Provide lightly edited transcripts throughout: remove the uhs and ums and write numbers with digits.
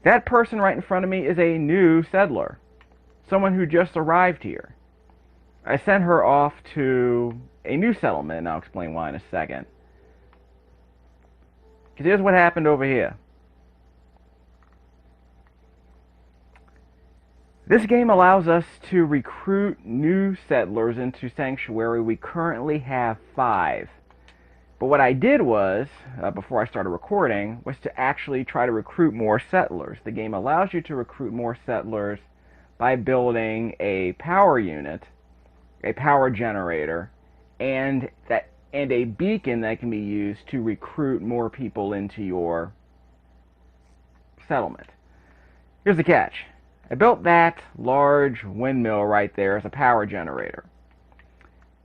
That person right in front of me is a new settler, someone who just arrived here. I sent her off to a new settlement, and I'll explain why in a second. Because here's what happened over here. This game allows us to recruit new settlers into Sanctuary. We currently have 5. But what I did was, before I started recording, was to actually try to recruit more settlers. The game allows you to recruit more settlers by building a power unit, a power generator, and a beacon that can be used to recruit more people into your settlement. Here's the catch. I built that large windmill right there as a power generator.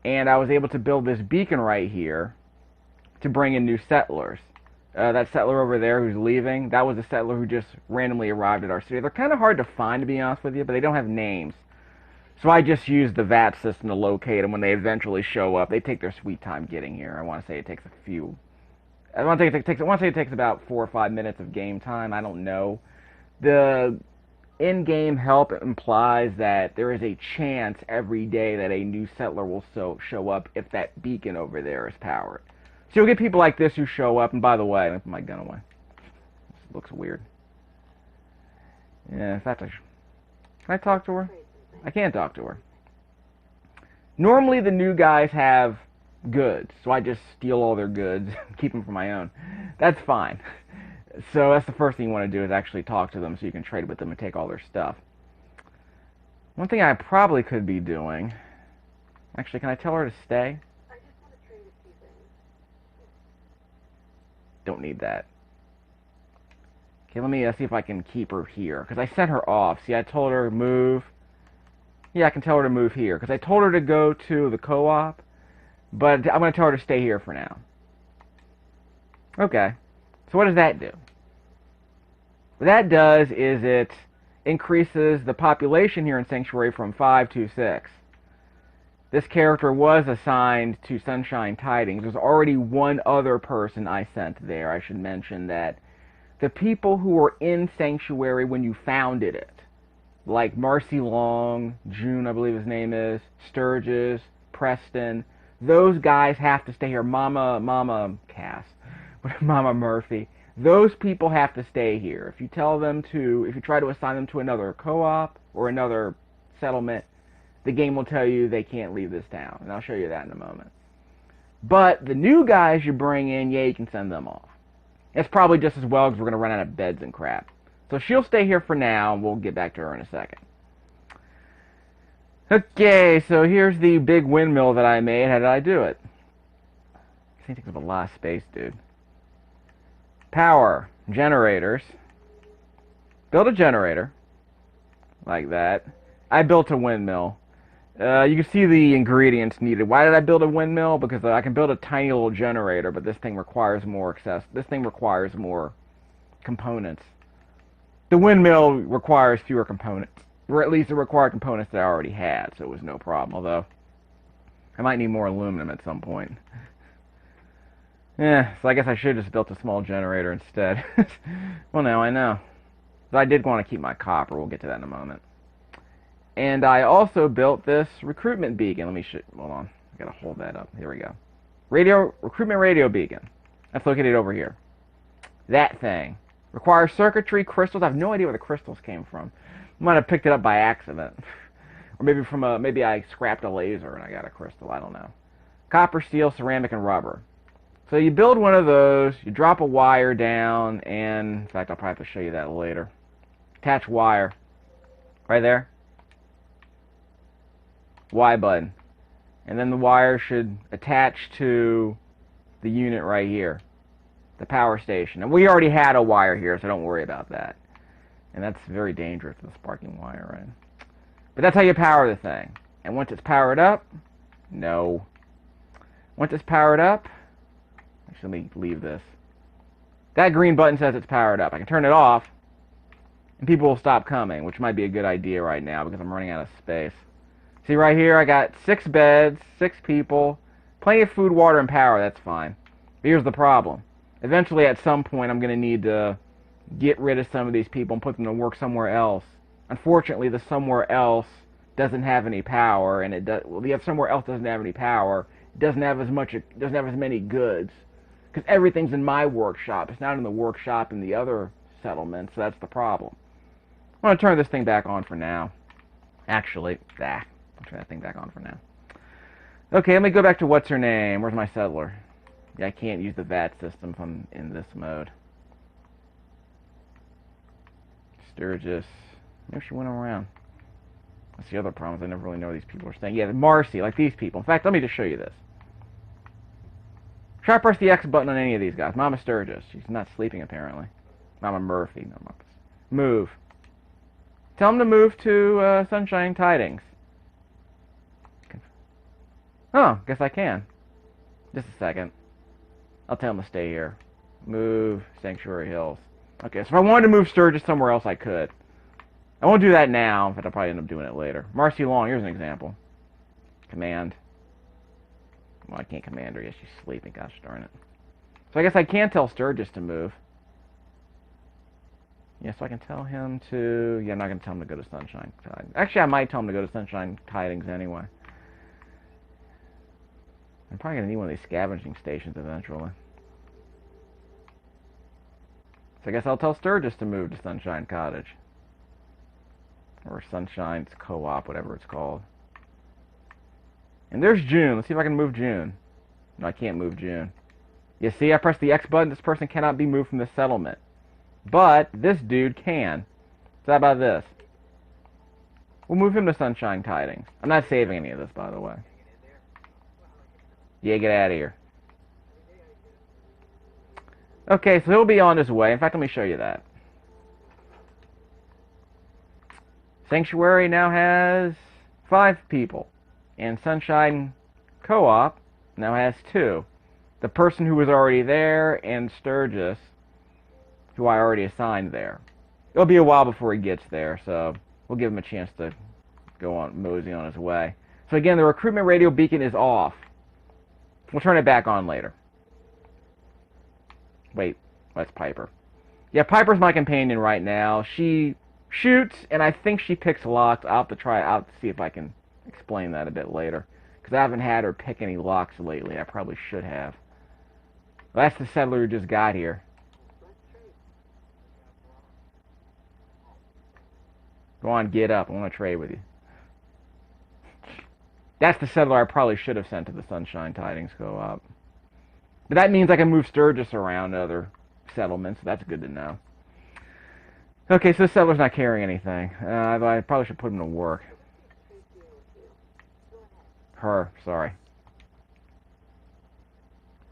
And I was able to build this beacon right here to bring in new settlers. That settler over there who's leaving, that was a settler who just randomly arrived at our city. They're kind of hard to find, to be honest with you, but they don't have names. So I just used the VAT system to locate them when they eventually show up. They take their sweet time getting here. I want to say it takes a few... I want to say it takes about 4 or 5 minutes of game time. I don't know. The in-game help implies that there is a chance every day that a new settler will show up if that beacon over there is powered. So you'll get people like this who show up, and by the way, let me put my gun away. This looks weird. Yeah, in fact, can I talk to her? I can't talk to her. Normally the new guys have goods, so I just steal all their goods and keep them for my own. That's fine. So that's the first thing you want to do is actually talk to them so you can trade with them and take all their stuff. One thing I probably could be doing... Actually, can I tell her to stay? I just want to trade a few things. Don't need that. Okay, let me see if I can keep her here. Because I sent her off. See, I told her to move. Yeah, I can tell her to move here. Because I told her to go to the co-op. But I'm going to tell her to stay here for now. Okay. So what does that do? What that does is it increases the population here in Sanctuary from 5 to 6. This character was assigned to Sunshine Tidings. There's already one other person I sent there. I should mention that the people who were in Sanctuary when you founded it, like Marcy Long, June, I believe his name is, Sturgis, Preston, those guys have to stay here. Mama Cass, Mama Murphy. Those people have to stay here. If you try to assign them to another co-op or another settlement, the game will tell you they can't leave this town. And I'll show you that in a moment. But the new guys you bring in, yeah, you can send them off. It's probably just as well because we're going to run out of beds and crap. So she'll stay here for now, and we'll get back to her in a second. Okay, so here's the big windmill that I made. How did I do it? This thing takes up a lot of space, dude. Power. Generators. Build a generator. Like that. I built a windmill. You can see the ingredients needed. Why did I build a windmill? Because I can build a tiny little generator, but this thing requires more This thing requires more components. The windmill requires fewer components. Or at least it required components that I already had, so it was no problem. Although, I might need more aluminum at some point. Yeah, so I guess I should have just built a small generator instead. Well, now I know. But I did want to keep my copper. We'll get to that in a moment. And I also built this recruitment beacon. Let me hold on. I gotta hold that up. Here we go. Recruitment radio beacon. That's located over here. That thing requires circuitry, crystals. I have no idea where the crystals came from. I might have picked it up by accident, or maybe maybe I scrapped a laser and I got a crystal. I don't know. Copper, steel, ceramic, and rubber. So you build one of those. You drop a wire down, and in fact, I'll probably have to show you that later. Attach wire. Right there. Y button. And then the wire should attach to the unit right here. The power station. And we already had a wire here, so don't worry about that. And that's very dangerous with a sparking wire, right? But that's how you power the thing. And once it's powered up... No. Once it's powered up... Actually, let me leave this. That green button says it's powered up. I can turn it off, and people will stop coming, which might be a good idea right now because I'm running out of space. See right here, I got 6 beds, 6 people, plenty of food, water, and power. That's fine. But here's the problem. Eventually, at some point, I'm going to need to get rid of some of these people and put them to work somewhere else. Unfortunately, the somewhere else doesn't have any power, and it does. Well, the somewhere else doesn't have any power. It doesn't have as much. It doesn't have as many goods, because everything's in my workshop. It's not in the workshop in the other settlements. So that's the problem. I'm gonna turn this thing back on for now. Actually, I'll turn that thing back on for now. Okay, let me go back to what's her name. Where's my settler? Yeah, I can't use the VAT system if I'm in this mode. Sturgis. Maybe she went around. That's the other problem. I never really know where these people are staying. Yeah, Marcy, like these people. In fact, let me just show you this. Try to press the X button on any of these guys. Mama Sturgis. She's not sleeping, apparently. Mama Murphy. No, move. Tell him to move to Sunshine Tidings. Oh, guess I can. Just a second. I'll tell him to stay here. Move Sanctuary Hills. Okay, so if I wanted to move Sturgis somewhere else, I could. I won't do that now, but I'll probably end up doing it later. Marcy Long, here's an example. Command. Well, I can't command her. Yes, she's sleeping. Gosh darn it. So I guess I can tell Sturgis to move. Yeah, so I can tell him to... Yeah, I'm not going to tell him to go to Sunshine Tidings. Actually, I might tell him to go to Sunshine Tidings anyway. I'm probably going to need one of these scavenging stations eventually. So I guess I'll tell Sturgis to move to Sunshine Cottage. Or Sunshine's Co-op, whatever it's called. And there's June. Let's see if I can move June. No, I can't move June. You see, I pressed the X button. This person cannot be moved from the settlement. But this dude can. So how about this? We'll move him to Sunshine Tidings. I'm not saving any of this, by the way. Yeah, get out of here. Okay, so he'll be on his way. In fact, let me show you that. Sanctuary now has 5 people. And Sunshine Co-op now has 2. The person who was already there and Sturgis, who I already assigned there. It'll be a while before he gets there, so we'll give him a chance to go on, mosey on his way. So again, the recruitment radio beacon is off. We'll turn it back on later. Wait, that's Piper. Yeah, Piper's my companion right now. She shoots, and I think she picks locks. I'll have to try out to see if I can explain that a bit later. Because I haven't had her pick any locks lately. I probably should have. Well, that's the settler who just got here. Go on, get up. I want to trade with you. That's the settler I probably should have sent to the Sunshine Tidings Co-op. But that means I can move Sturgis around to other settlements. So that's good to know. Okay, so the settler's not carrying anything. I probably should put him to work. Her, sorry.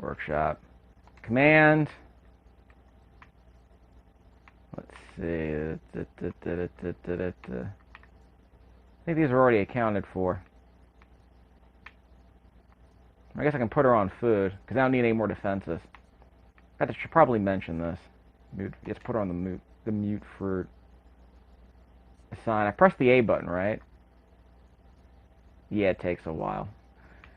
Workshop. Command. Let's see. I think these are already accounted for. I guess I can put her on food, because I don't need any more defenses. I should probably mention this. Just put her on the mute fruit. Assign. I pressed the A button, right? Yeah, it takes a while.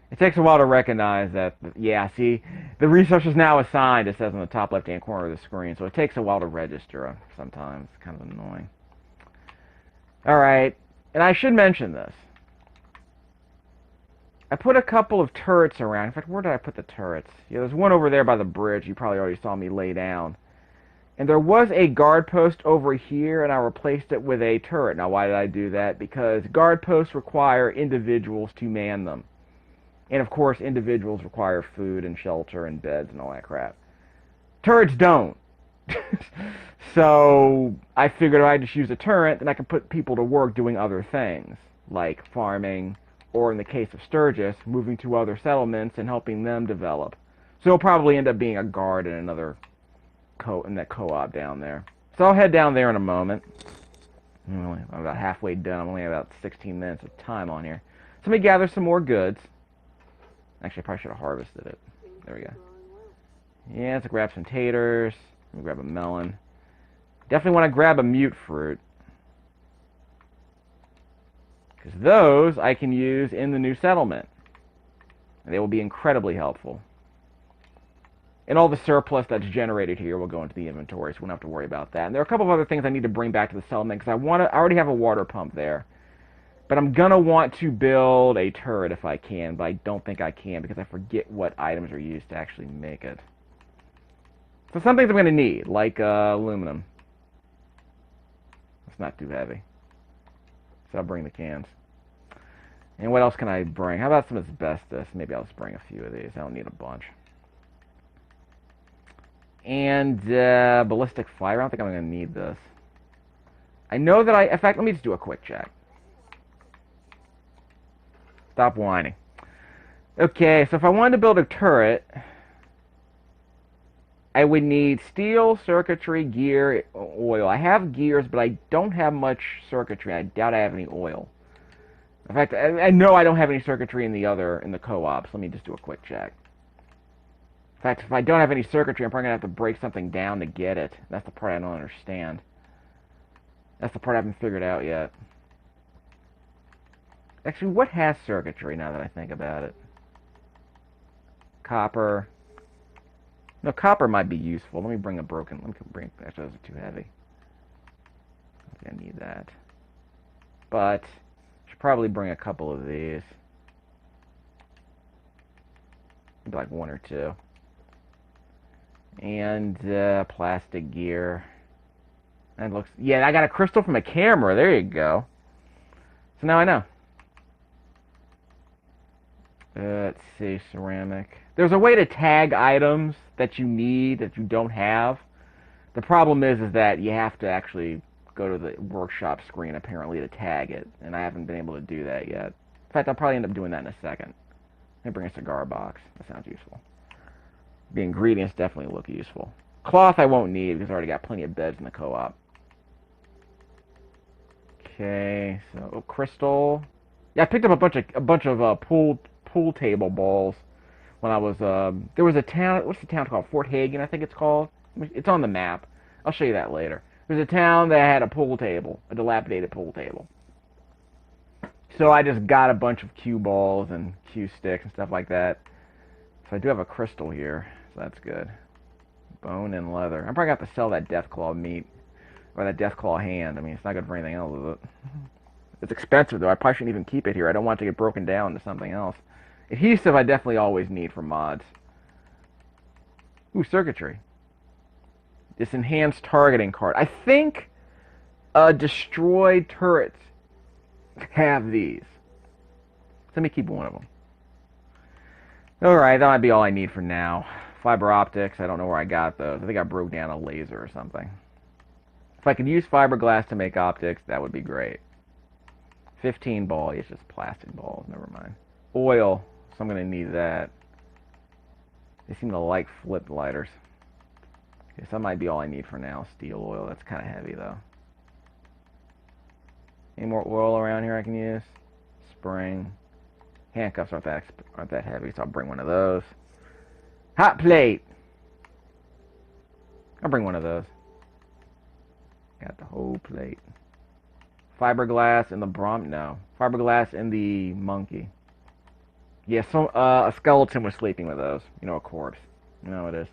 It takes a while to recognize that, yeah, see, the resource is now assigned, it says on the top left-hand corner of the screen, so it takes a while to register sometimes. It's kind of annoying. Alright, and I should mention this. I put a couple of turrets around. In fact, where did I put the turrets? Yeah, there's one over there by the bridge. You probably already saw me lay down. And there was a guard post over here, and I replaced it with a turret. Now, why did I do that? Because guard posts require individuals to man them. And, of course, individuals require food and shelter and beds and all that crap. Turrets don't. So, I figured if I just use a turret, then I can put people to work doing other things, like farming, or in the case of Sturgis, moving to other settlements and helping them develop. So it'll probably end up being a guard in another in that co-op down there. So I'll head down there in a moment. I'm about halfway done. I'm only about 16 minutes of time on here. So let me gather some more goods. Actually, I probably should have harvested it. There we go. Yeah, let's grab some taters. Let me grab a melon. Definitely want to grab a mute fruit. Because those I can use in the new settlement. And they will be incredibly helpful. And all the surplus that's generated here will go into the inventory, so we don't have to worry about that. And there are a couple of other things I need to bring back to the settlement, because I already have a water pump there. But I'm going to want to build a turret if I can, but I don't think I can, because I forget what items are used to actually make it. So some things I'm going to need, like aluminum. It's not too heavy. So I'll bring the cans. And what else can I bring? How about some asbestos? Maybe I'll just bring a few of these. I don't need a bunch. And ballistic fire. I don't think I'm going to need this. I know that in fact, let me just do a quick check. Stop whining. Okay, so if I wanted to build a turret, I would need steel, circuitry, gear, oil. I have gears, but I don't have much circuitry. I doubt I have any oil. In fact, I know I don't have any circuitry in the co-op. So let me just do a quick check. In fact, if I don't have any circuitry, I'm probably going to have to break something down to get it. That's the part I don't understand. That's the part I haven't figured out yet. Actually, what has circuitry now that I think about it? Copper. No, copper might be useful. Let me bring a broken... actually, those are too heavy. I think I need that. But I should probably bring a couple of these. Maybe like one or two. And plastic gear. And looks... Yeah, I got a crystal from a camera. There you go. So now I know. Let's see, ceramic. There's a way to tag items that you need that you don't have. The problem is that you have to actually go to the workshop screen, apparently, to tag it. And I haven't been able to do that yet. In fact, I'll probably end up doing that in a second. Let me bring a cigar box. That sounds useful. The ingredients definitely look useful. Cloth I won't need because I already got plenty of beds in the co-op. Okay, so crystal. Yeah, I picked up a bunch of pool table balls when I was there was a town. What's the town called? Fort Hagen, I think it's called. It's on the map. I'll show you that later. There's a town that had a pool table, a dilapidated pool table. So I just got a bunch of cue balls and cue sticks and stuff like that. So I do have a crystal here, so that's good. Bone and leather. I'm probably going to have to sell that Deathclaw meat. Or that Deathclaw hand. I mean, it's not good for anything else, is it? It's expensive, though. I probably shouldn't even keep it here. I don't want it to get broken down into something else. Adhesive I definitely always need for mods. Ooh, circuitry. This enhanced targeting card. I think destroyed turrets have these. Let me keep one of them. Alright, that might be all I need for now. Fiber optics, I don't know where I got those. I think I broke down a laser or something. If I could use fiberglass to make optics, that would be great. 15 ball, it's just plastic balls, never mind. Oil, so I'm going to need that. They seem to like flip lighters. Okay, so that might be all I need for now. Steel oil, that's kind of heavy though. Any more oil around here I can use? Spring. Handcuffs aren't that heavy, so I'll bring one of those. Hot plate. I'll bring one of those. Got the whole plate. Fiberglass and the no. Fiberglass and the monkey. Yeah, so a skeleton was sleeping with those. You know, a corpse. You know it is.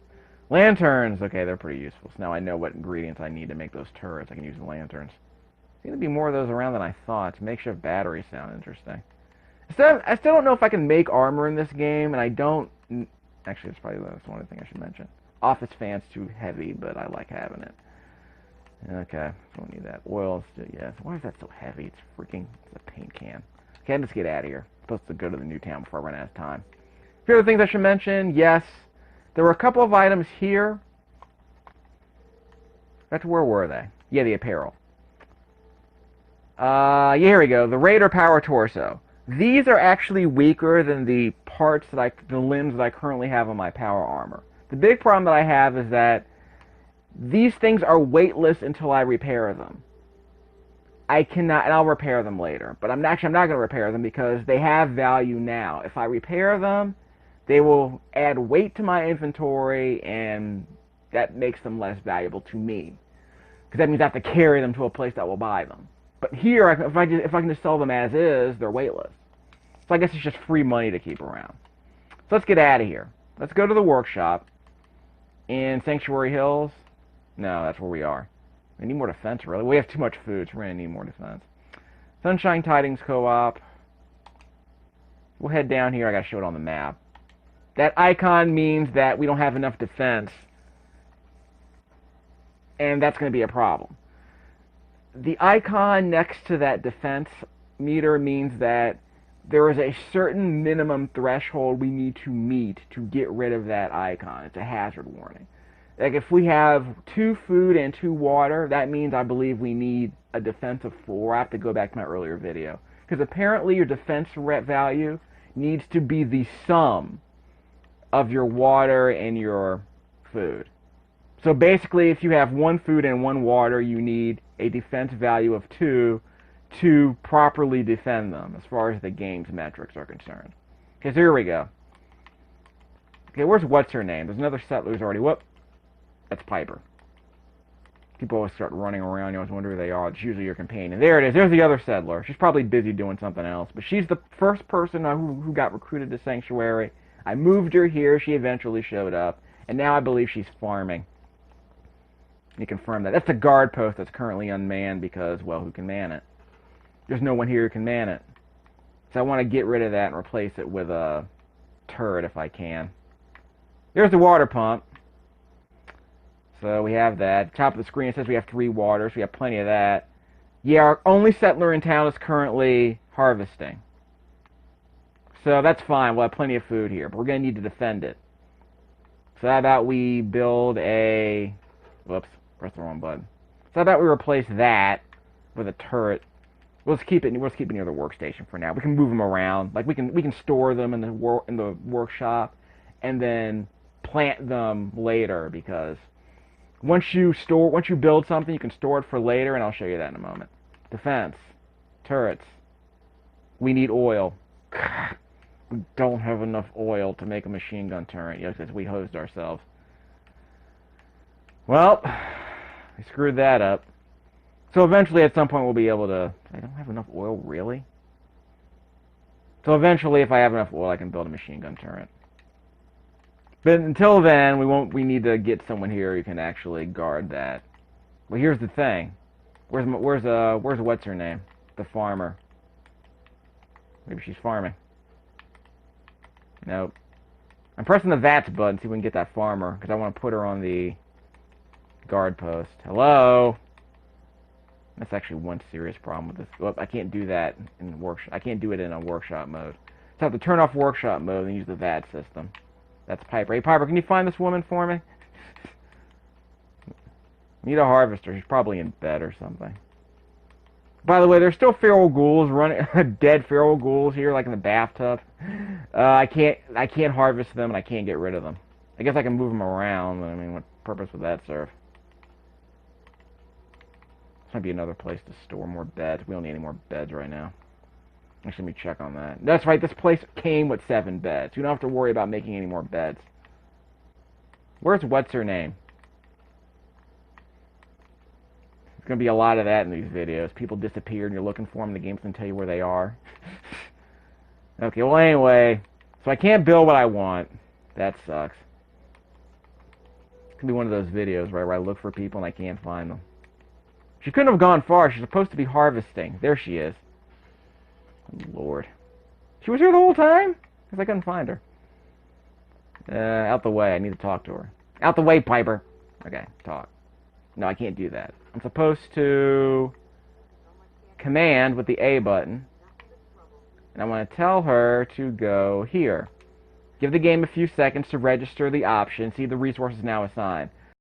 Lanterns. Okay, they're pretty useful. So now I know what ingredients I need to make those turrets. I can use the lanterns. Seem to be more of those around than I thought. Makeshift batteries sound interesting. I still don't know if I can make armor in this game, and I don't... Actually, that's probably one thing I should mention. Office fan's too heavy, but I like having it. Okay, don't need that. Oil, yeah. Why is that so heavy? It's a paint can. Okay, let's get out of here. I'm supposed to go to the new town before I run out of time. A few other things I should mention. Yes, there were a couple of items here. Where were they? Yeah, the apparel. Yeah, here we go. The Raider Power Torso. These are actually weaker than the limbs that I currently have on my power armor. The big problem that I have is that these things are weightless until I repair them. I cannot, and I'll repair them later. But I'm not going to repair them because they have value now. If I repair them, they will add weight to my inventory, and that makes them less valuable to me. Because that means I have to carry them to a place that will buy them. But here, if I can just sell them as is, they're weightless. So I guess it's just free money to keep around. So let's get out of here. Let's go to the workshop. in Sanctuary Hills? No, that's where we are. We need more defense, really. We have too much food, so we're going to need more defense. Sunshine Tidings Co-op. We'll head down here. I got to show it on the map. That icon means that we don't have enough defense. And that's going to be a problem. The icon next to that defense meter means that there is a certain minimum threshold we need to meet to get rid of that icon. It's a hazard warning. Like if we have 2 food and 2 water, that means I believe we need a defense of 4. I have to go back to my earlier video. Because apparently your defense value needs to be the sum of your water and your food. So basically, if you have 1 food and 1 water, you need a defense value of 2 to properly defend them, as far as the game's metrics are concerned. Okay, so here we go. Okay, where's what's her name? There's another settler who's already... Whoop. That's Piper. People always start running around. You always wonder who they are. It's usually your companion. There it is. There's the other settler. She's probably busy doing something else. But she's the first person who got recruited to Sanctuary. I moved her here. She eventually showed up. And now I believe she's farming. You confirm that. That's the guard post that's currently unmanned because, well, who can man it? There's no one here who can man it. So I want to get rid of that and replace it with a turret if I can. There's the water pump. So we have that. Top of the screen it says we have 3 waters. We have plenty of that. Yeah, our only settler in town is currently harvesting. So that's fine. We'll have plenty of food here. But we're going to need to defend it. So how about we build a... Whoops. Press the wrong button. So how about we replace that with a turret. We'll just keep it near the workstation for now. We can move them around. Like we can store them in the workshop and then plant them later because once you build something, you can store it for later, and I'll show you that in a moment. Defense. Turrets. We need oil. We don't have enough oil to make a machine gun turret. Yes, we hosed ourselves. Well, we screwed that up. So eventually, at some point, we'll be able to... I don't have enough oil, really? So eventually, if I have enough oil, I can build a machine gun turret. But until then, we need to get someone here who can actually guard that. Well, here's the thing. Where's what's her name? The farmer. Maybe she's farming. Nope. I'm pressing the VATS button to see if we can get that farmer, because I want to put her on the guard post. Hello? That's actually one serious problem with this. Well, I can't do that in workshop. I can't do it in a workshop mode. So I have to turn off workshop mode and use the VATS system. That's Piper. Hey, Piper, can you find this woman for me? Need a harvester. She's probably in bed or something. By the way, there's still feral ghouls running, dead feral ghouls here, like in the bathtub. I can't harvest them, and I can't get rid of them. I guess I can move them around, but I mean, what purpose would that serve? This might be another place to store more beds. We don't need any more beds right now. Actually, let me check on that. That's right, this place came with 7 beds. You don't have to worry about making any more beds. Where's what's-her-name? There's going to be a lot of that in these videos. People disappear and you're looking for them. The game's going to tell you where they are. Okay, well, anyway. So I can't build what I want. That sucks. It's going to be one of those videos, right, where I look for people and I can't find them. She couldn't have gone far. She's supposed to be harvesting. There she is. Lord. She was here the whole time? Because I couldn't find her. Out the way. I need to talk to her. Out the way, Piper. Okay, talk. No, I can't do that. I'm supposed to command with the A button. And I want to tell her to go here. Give the game a few seconds to register the option. See, the resource is now assigned.